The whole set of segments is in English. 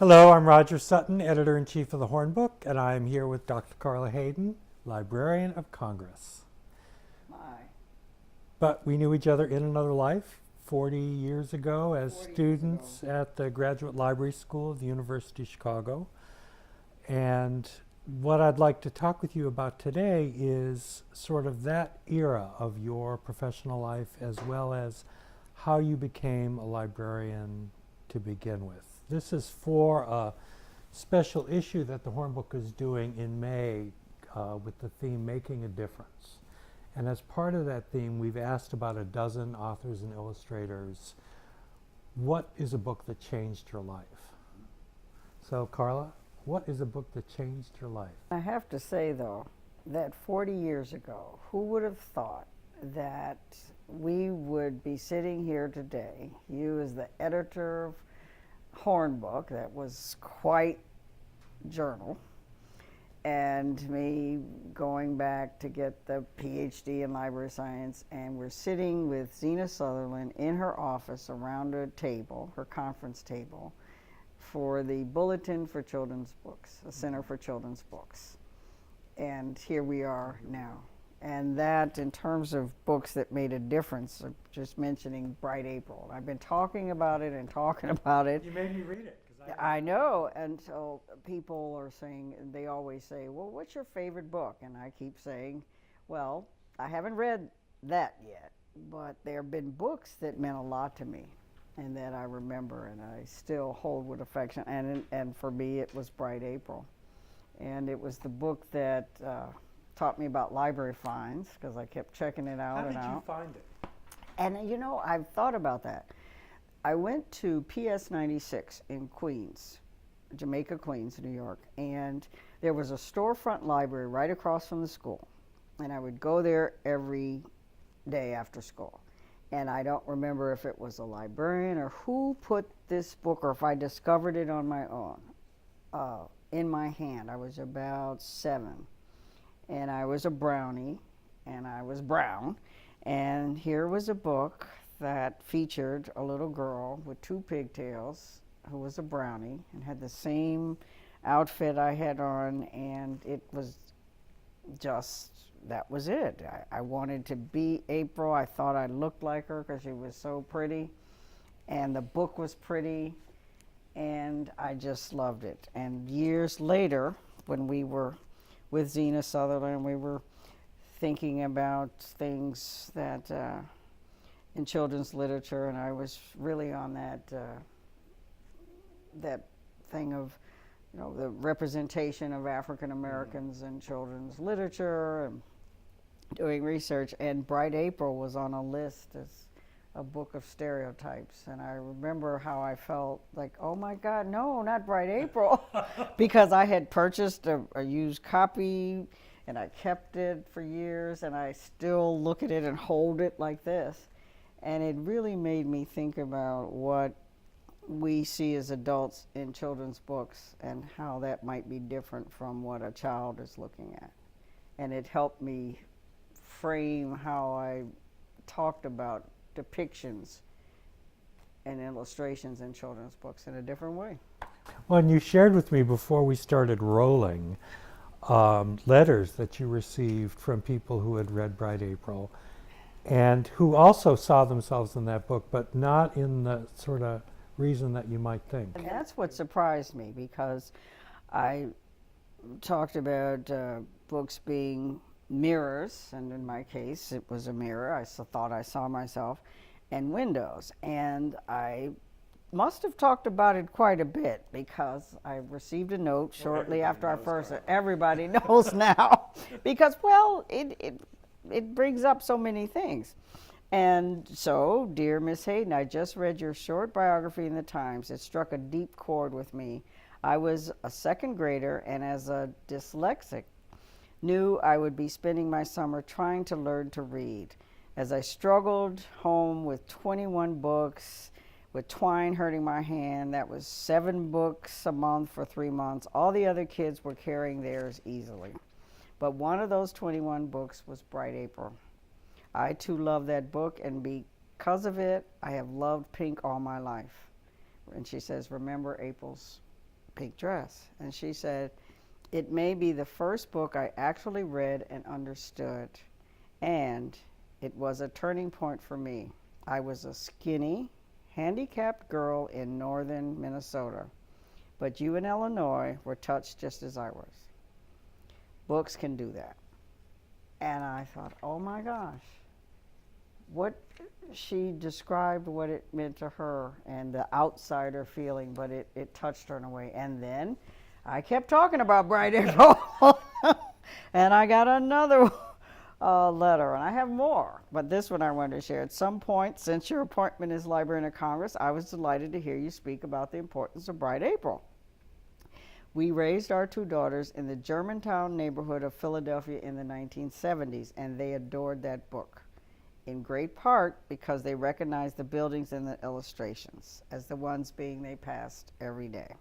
Hello, I'm Roger Sutton, Editor-in-Chief of the Hornbook, and I'm here with Dr. Carla Hayden, Librarian of Congress. My, But we knew each other in another life 40 years ago as 40 years students ago. at the Graduate Library School of the University of Chicago. And what I'd like to talk with you about today is sort of that era of your professional life as well as how you became a librarian to begin with. This is for a special issue that the Hornbook is doing in May with the theme Making a Difference. And as part of that theme, we've asked about a dozen authors and illustrators, what is a book that changed your life? So Carla, what is a book that changed your life? I have to say, though, that 40 years ago, who would have thought that we would be sitting here today, you as the editor of Hornbook, that was quite journal, and me going back to get the PhD in library science, and we're sitting with Xena Sutherland in her office around a table, her conference table, for the Bulletin for Children's Books, a Center for Children's Books. And here we are now. And that, in terms of books that made a difference, just mentioning Bright April. I've been talking about it and talking about it. You made me read it. I know, and so people are saying, they always say, well, what's your favorite book? And I keep saying, well, I haven't read that yet, but there have been books that meant a lot to me and that I remember and I still hold with affection. And for me, it was Bright April. And it was the book that taught me about library finds, because I kept checking it out. How and did out. you find it? And you know, I've thought about that. I went to PS 96 in Queens, Jamaica, Queens, New York, and there was a storefront library right across from the school. And I would go there every day after school. And I don't remember if it was a librarian or who put this book, or if I discovered it on my own, in my hand. I was about 7. And I was a brownie, and I was brown. And here was a book that featured a little girl with 2 pigtails who was a brownie and had the same outfit I had on, and it was just, that was it. I wanted to be April. I thought I looked like her because she was so pretty, and the book was pretty, and I just loved it. And years later, when we were with Xena Sutherland, we were thinking about things that in children's literature, and I was really on that that thing of, you know, the representation of African Americans in children's literature, and doing research. And Bright April was on a list as a book of stereotypes, and I remember how I felt like, oh my God, no, not Bright April, because I had purchased a used copy, and I kept it for years, and I still look at it and hold it like this. And it really made me think about what we see as adults in children's books and how that might be different from what a child is looking at. And it helped me frame how I talked about depictions and illustrations in children's books in a different way. Well, and you shared with me before we started rolling letters that you received from people who had read Bright April and who also saw themselves in that book, but not in the sort of reason that you might think. And that's what surprised me, because I talked about books being mirrors, and in my case it was a mirror. I thought I saw myself, and windows. And I must have talked about it quite a bit, because I received a note shortly after I first, everybody knows now, because, well, it brings up so many things. And so, dear Miss Hayden, I just read your short biography in the Times. It struck a deep chord with me. I was a 2nd grader, and as a dyslexic, knew I would be spending my summer trying to learn to read. As I struggled home with 21 books, with twine hurting my hand, that was 7 books a month for 3 months. All the other kids were carrying theirs easily. But one of those 21 books was Bright April. I too love that book, and because of it, I have loved pink all my life. And she says, remember April's pink dress. And she said, it may be the first book I actually read and understood, and it was a turning point for me. I was a skinny, handicapped girl in northern Minnesota, but you in Illinois were touched just as I was. Books can do that. And I thought, oh my gosh, what she described what it meant to her and the outsider feeling, but it touched her in a way. And then I kept talking about Bright April, and I got another letter, and I have more, but this one I wanted to share. At some point since your appointment as Librarian of Congress, I was delighted to hear you speak about the importance of Bright April. We raised our two daughters in the Germantown neighborhood of Philadelphia in the 1970s, and they adored that book, in great part because they recognized the buildings and the illustrations as the ones being they passed every day.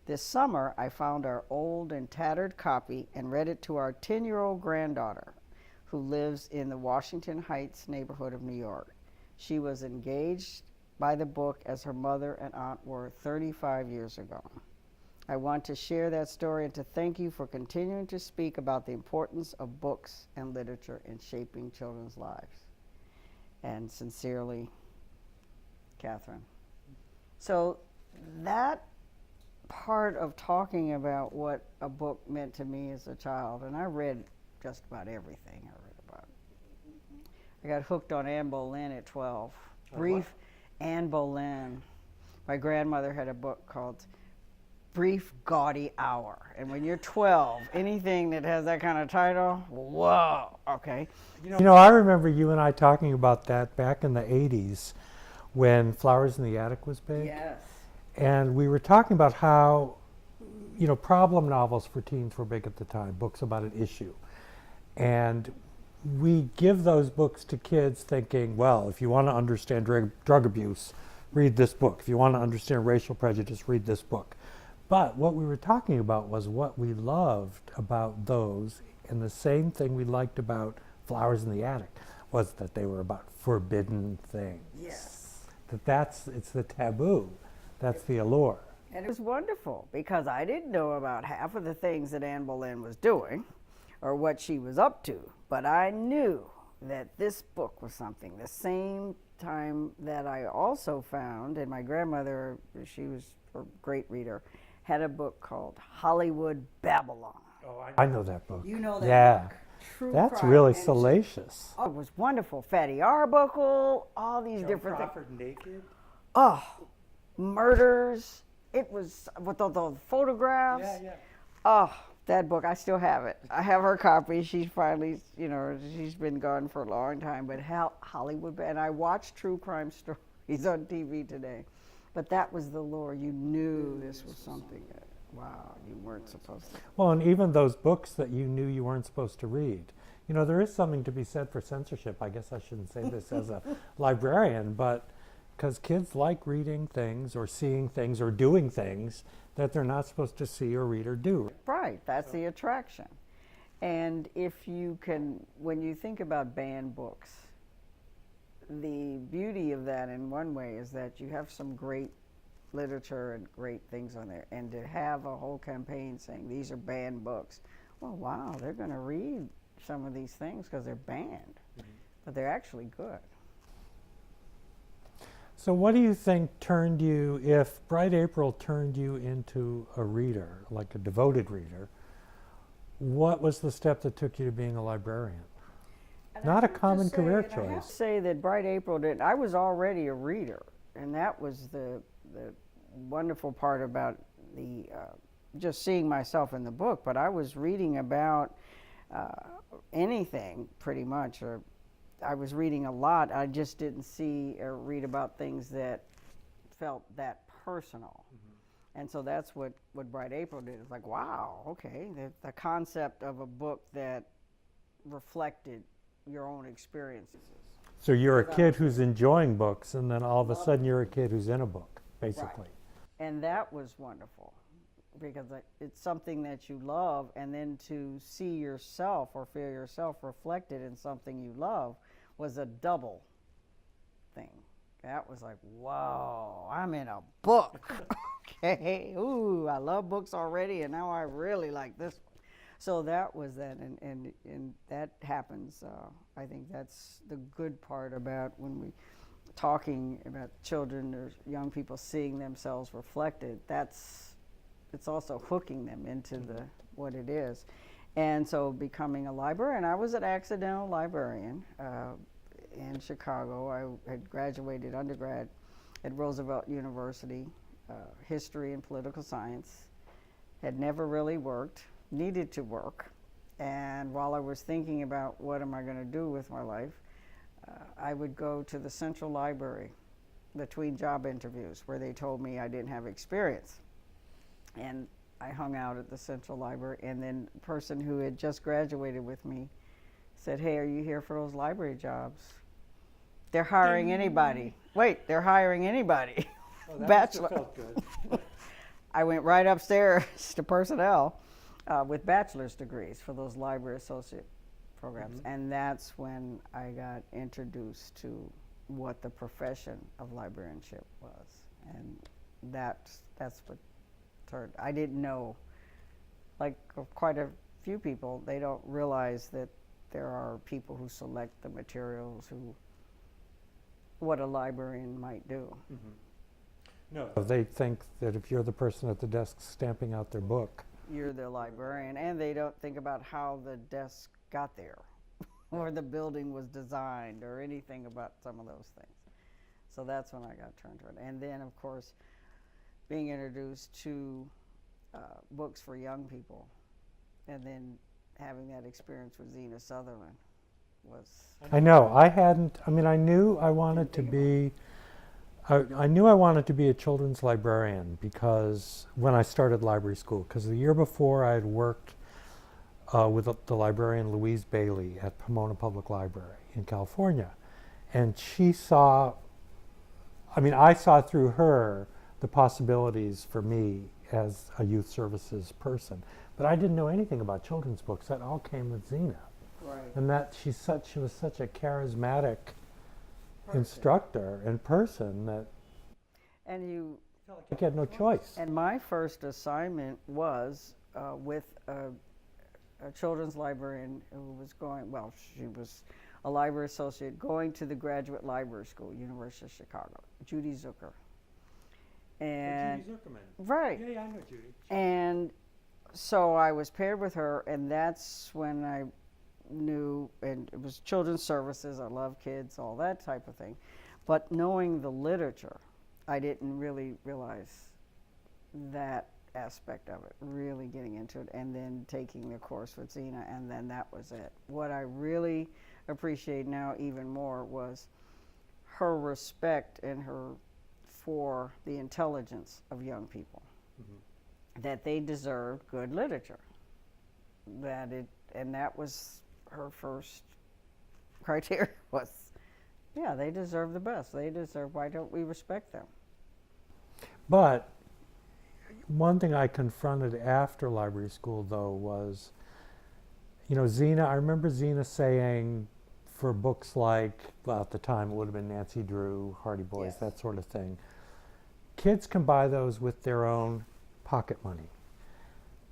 This summer, I found our old and tattered copy and read it to our 10-year-old granddaughter, who lives in the Washington Heights neighborhood of New York. She was engaged by the book as her mother and aunt were 35 years ago. I want to share that story and to thank you for continuing to speak about the importance of books and literature in shaping children's lives. And sincerely, Catherine. So that part of talking about what a book meant to me as a child, and I read just about everything I read about. I got hooked on Anne Boleyn at 12. Brief Anne Boleyn. My grandmother had a book called Brief Gaudy Hour. And when you're 12, anything that has that kind of title, whoa, okay. You know, I remember you and I talking about that back in the 80s when Flowers in the Attic was big. Yes. And we were talking about how, you know, problem novels for teens were big at the time, books about an issue. And we give those books to kids thinking, well, if you want to understand drug abuse, read this book. If you want to understand racial prejudice, read this book. But what we were talking about was what we loved about those, and the same thing we liked about Flowers in the Attic was that they were about forbidden things. Yes. It's the taboo. That's the allure. And it was wonderful because I didn't know about half of the things that Anne Boleyn was doing or what she was up to, but I knew that this book was something. The same time that I also found, and my grandmother, she was a great reader, had a book called Hollywood Babylon. Oh, I know that book. You know that book? True That's crime. really And salacious. it was wonderful. Fatty Arbuckle, all these different things. Naked? Oh, murders. It was with the photographs. Yeah. Oh, that book, I still have it. I have her copy. She's finally, she's been gone for a long time. But Hollywood, and I watch true crime stories on TV today. But that was the lure. You knew this was something that, wow, you weren't supposed to. Well, and even those books that you knew you weren't supposed to read. You know, there is something to be said for censorship. I guess I shouldn't say this as a librarian, but because kids like reading things or seeing things or doing things that they're not supposed to see or read or do. Right, that's the attraction. And if you can, when you think about banned books, the beauty of that in one way is that you have some great literature and great things on there. And to have a whole campaign saying these are banned books, well, wow, they're going to read some of these things because they're banned, but they're actually good. So what do you think turned you, if Bright April turned you into a reader, like a devoted reader, what was the step that took you to being a librarian? Not a common career choice. I have to say that Bright April did. I was already a reader, and that was the wonderful part about the just seeing myself in the book. But I was reading about anything pretty much, or I was reading a lot. I just didn't see or read about things that felt that personal. And so that's what Bright April did. It's like, wow, okay, the concept of a book that reflected your own experiences. So you're a kid who's enjoying books, and then all of a sudden you're a kid who's in a book, basically. Right. And that was wonderful because it's something that you love, and then to see yourself or feel yourself reflected in something you love was a double thing. That was like, whoa, I'm in a book. okay, ooh, I love books already, and now I really like this one. So that was that, and that happens. I think that's the good part about when we talking about children or young people seeing themselves reflected. It's also hooking them into the what it is, and so becoming a librarian. I was an accidental librarian in Chicago. I had graduated undergrad at Roosevelt University, history and political science. Had never really worked, needed to work, and while I was thinking about what am I going to do with my life, I would go to the Central Library between job interviews where they told me I didn't have experience. And I hung out at the Central Library, and then the person who had just graduated with me said, "Hey, are you here for those library jobs? They're hiring anybody." Wait, they're hiring anybody. Oh, that Bachelor. felt good. I went right upstairs to personnel with bachelor's degrees for those library associate programs. And that's when I got introduced to what the profession of librarianship was. And that's what turned. I didn't know, like quite a few people, they don't realize that there are people who select the materials, what a librarian might do. No. They think that if you're the person at the desk stamping out their book, You're the librarian, and they don't think about how the desk got there or the building was designed or anything about some of those things. So that's when I got turned to it. And then, of course, being introduced to books for young people, and then having that experience with Xena Sutherland was... I know, I knew I wanted to be, I knew I wanted to be a children's librarian because when I started library school, because the year before I had worked with the librarian Louise Bailey at Pomona Public Library in California. And she saw, I saw through her the possibilities for me as a youth services person. But I didn't know anything about children's books. That all came with Xena. Right. And that she was such a charismatic instructor and person that And you... I had no choice. And my first assignment was with a children's librarian who was she was a library associate going to the graduate library school, University of Chicago, Judy Zucker. And Judy Zuckerman. Right. Yeah, I know Judy. And so I was paired with her, and that's when I knew, and it was children's services, I love kids, all that type of thing. But knowing the literature, I didn't really realize that aspect of it, really getting into it, and then taking the course with Xena, and then that was it. What I really appreciate now even more was her respect and her for the intelligence of young people, that they deserve good literature, and that was her first criteria was, yeah, they deserve the best. They deserve, why don't we respect them? But one thing I confronted after library school, though, was, Xena, I remember Xena saying for books like, well, at the time it would have been Nancy Drew, Hardy Boys, Yes. that sort of thing, kids can buy those with their own pocket money.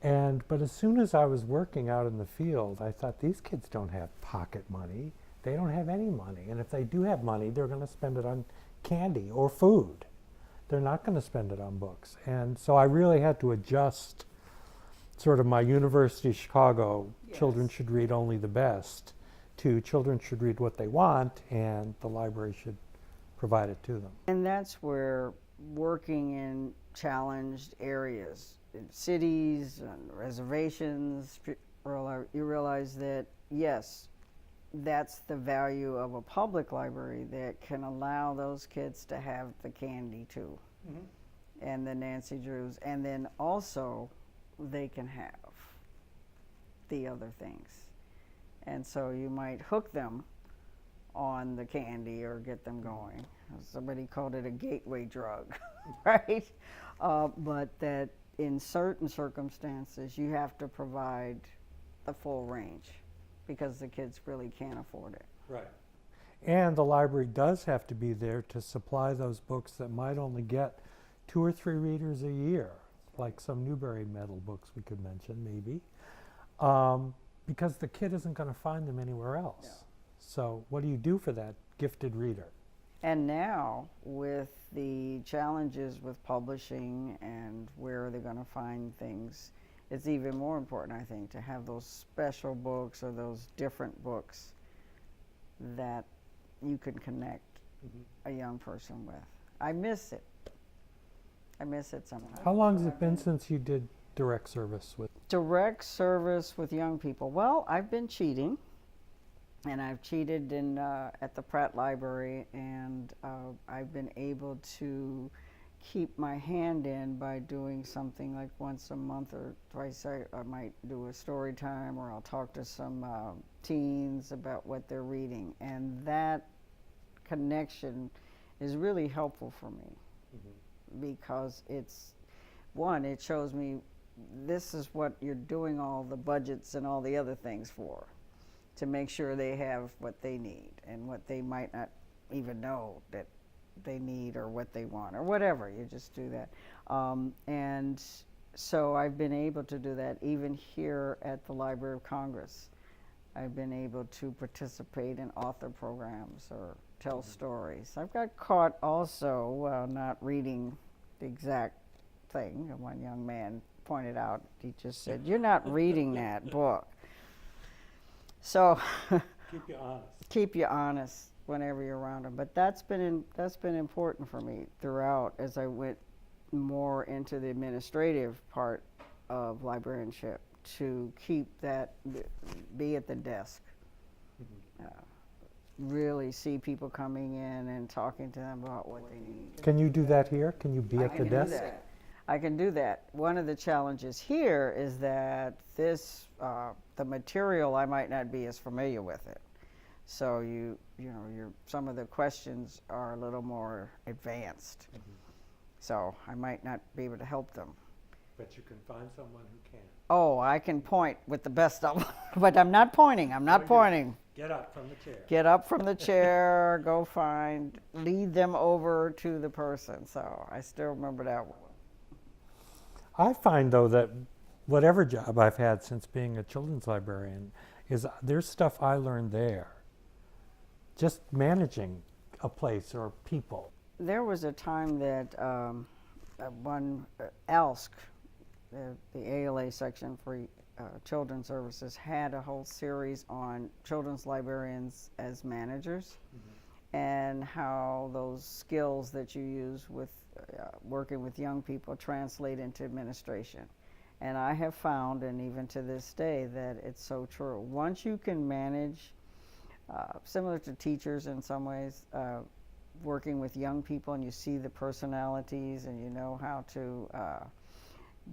But as soon as I was working out in the field, I thought, these kids don't have pocket money. They don't have any money. And if they do have money, they're going to spend it on candy or food. They're not going to spend it on books. And so I really had to adjust sort of my University of Chicago, children should read only the best, to children should read what they want, and the library should provide it to them. And that's where working in challenged areas, in cities and reservations, you realize that, yes, that's the value of a public library that can allow those kids to have the candy too, and the Nancy Drews, and then also they can have the other things. And so you might hook them on the candy or get them going. Somebody called it a gateway drug, right? But that in certain circumstances you have to provide the full range, because the kids really can't afford it. Right. And the library does have to be there to supply those books that might only get 2 or 3 readers a year, like some Newbery Medal books we could mention, maybe, because the kid isn't going to find them anywhere else. Yeah. So what do you do for that gifted reader? And now, with the challenges with publishing and where they're going to find things, it's even more important, I think, to have those special books or those different books that you can connect a young person with. I miss it. I miss it sometimes. How long has it been since you did direct service with? Direct service with young people. Well, I've been cheating, and I've cheated in at the Pratt Library, and I've been able to keep my hand in by doing something like once a month or twice. I might do a story time, or I'll talk to some teens about what they're reading, and that connection is really helpful for me because it's, one, it shows me this is what you're doing all the budgets and all the other things for, to make sure they have what they need and what they might not even know that they need, or what they want, or whatever. You just do that. And so I've been able to do that even here at the Library of Congress. I've been able to participate in author programs or tell stories. I've got caught also not reading the exact thing. One young man pointed out, he just said, "You're not reading that book." So Keep you honest. Keep you honest whenever you're around them. But that's been important for me throughout as I went more into the administrative part of librarianship, to keep that, be at the desk, really see people coming in and talking to them about what they need. Can you do that here? Can you be at the desk? I can do that. One of the challenges here is that this, the material, I might not be as familiar with it. So you know, some of the questions are a little more advanced. So I might not be able to help them. But you can find someone who can. Oh, I can point with the best of them, but I'm not pointing. I'm not pointing. Get up from the chair. Get up from the chair, go find, lead them over to the person. So I still remember that one. I find, though, that whatever job I've had since being a children's librarian, is there's stuff I learned there. Just managing a place or people. There was a time that one ALSC, the ALA section for children's services, had a whole series on children's librarians as managers, and how those skills that you use with working with young people translate into administration. And I have found, and even to this day, that it's so true. Once you can manage, similar to teachers in some ways, working with young people, and you see the personalities, and you know how to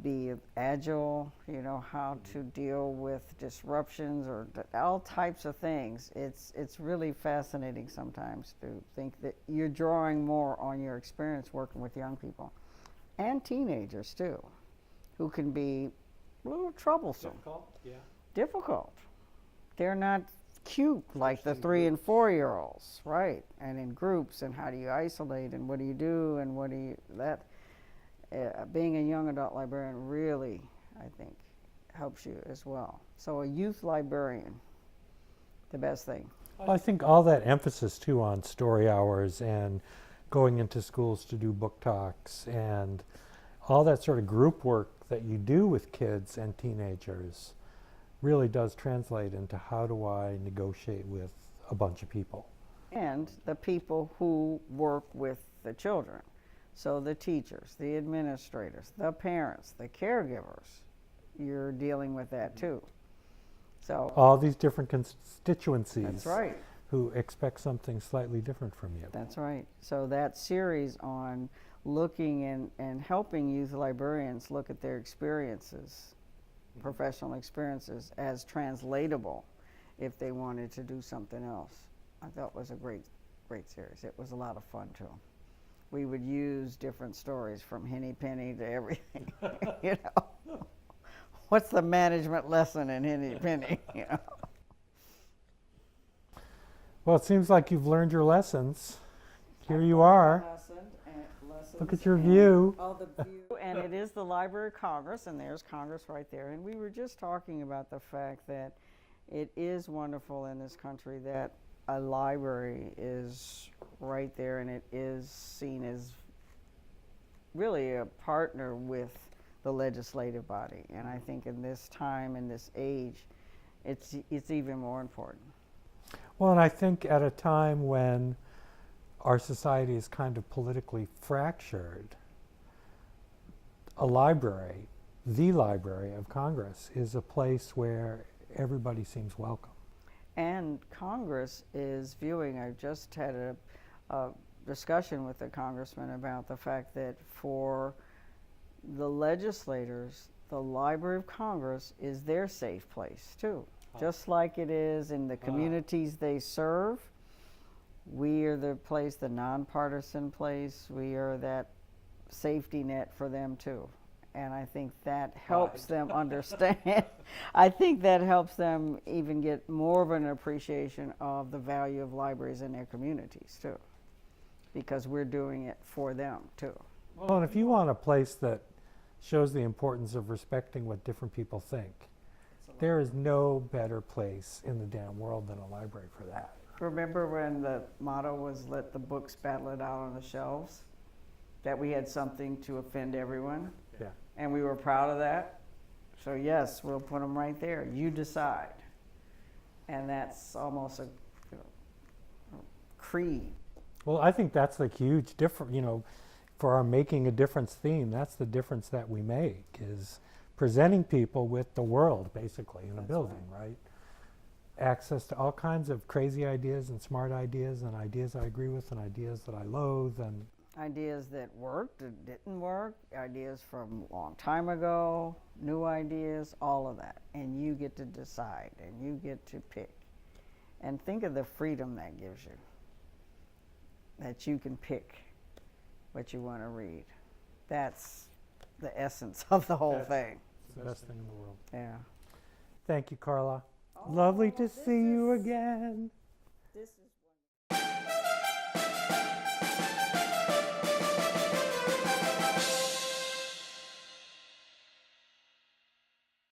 be agile, you know how to deal with disruptions or all types of things. It's really fascinating sometimes to think that you're drawing more on your experience working with young people and teenagers too, who can be a little troublesome. Difficult, yeah. Difficult. They're not cute like the 3 and 4 year olds, right? And in groups, and how do you isolate, and what do you do, and what do you, being a young adult librarian really, I think, helps you as well. So a youth librarian, the best thing. Well, I think all that emphasis too on story hours and going into schools to do book talks and all that sort of group work that you do with kids and teenagers really does translate into how do I negotiate with a bunch of people. And the people who work with the children. So the teachers, the administrators, the parents, the caregivers, you're dealing with that too. So all these different constituencies. That's right. Who expect something slightly different from you. That's right. So that series on looking and helping youth librarians look at their experiences, professional experiences, as translatable if they wanted to do something else, I thought was a great series. It was a lot of fun too. We would use different stories from Henny Penny to everything. You know, what's the management lesson in Henny Penny? You know. Well, it seems like you've learned your lessons. Here you are. Lesson Look at your view. All the view. And it is the Library of Congress, and there's Congress right there. And we were just talking about the fact that it is wonderful in this country that a library is right there, and it is seen as really a partner with the legislative body. And I think in this time, in this age, it's even more important. Well, and I think at a time when our society is kind of politically fractured, a library, the Library of Congress, is a place where everybody seems welcome. And Congress is viewing, I just had a discussion with the congressman about the fact that for the legislators, the Library of Congress is their safe place too. Just like it is in the communities they serve, we are the place, the nonpartisan place, we are that safety net for them too. And I think that helps them understand. I think that helps them even get more of an appreciation of the value of libraries in their communities too, because we're doing it for them too. Well, and if you want a place that shows the importance of respecting what different people think, there is no better place in the damn world than a library for that. Remember when the motto was let the books battle it out on the shelves? That we had something to offend everyone? Yeah. And we were proud of that. So yes, we'll put them right there. You decide. And that's almost a creed. Well, I think that's the huge difference, for our making a difference theme. That's the difference that we make, is presenting people with the world, basically, in a building, right? Access to all kinds of crazy ideas and smart ideas and ideas I agree with and ideas that I loathe, and Ideas that worked, that didn't work, ideas from a long time ago, new ideas, all of that. And you get to decide, and you get to pick. And think of the freedom that gives you, that you can pick what you want to read. That's the essence of the whole thing. it's the best thing in the world. Yeah. Thank you, Carla. Lovely to see you again.